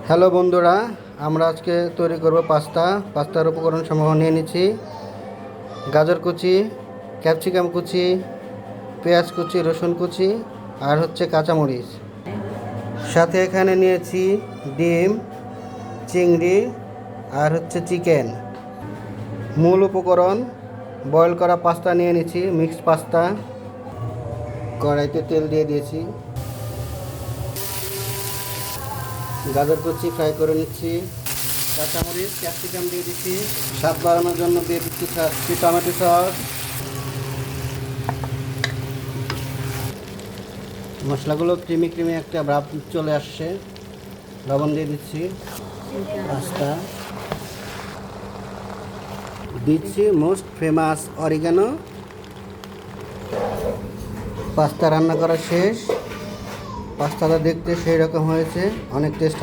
Hello বন্ধুরা, আমরা আজকে তৈরি করব পাস্তার উপকরণ সমূহ নিয়ে নিচ্ছি। গাজর কুচি, ক্যাপসিকাম কুচি, পেঁয়াজ কুচি, রসুন কুচি আর হচ্ছে কাঁচামরিচ। সাথে এখানে নিয়েছি ডিম, চিংড়ি আর হচ্ছে চিকেন। মূল উপকরণ বয়েল করা পাস্তা নিয়ে নিচ্ছি, মিক্সড পাস্তা। কড়াইতে তেল দিয়ে দিয়েছি। গাজর কুচি ফ্রাই করে নিচ্ছি। কাঁচামরিচ, ক্যাপসিকাম দিয়ে দিচ্ছি। স্বাদ বাড়ানোর জন্য দিয়ে দিচ্ছি টমেটো সস। মশলাগুলো ক্রিমি একটা ভাব চলে আসছে। লবণ দিয়ে দিচ্ছি। পাস্তা দিচ্ছি মোস্ট ফেমাস অরিগানো। পাস্তা রান্না করা শেষ। পাস্তাটা দেখতে সেই রকম হয়েছে, অনেক টেস্ট।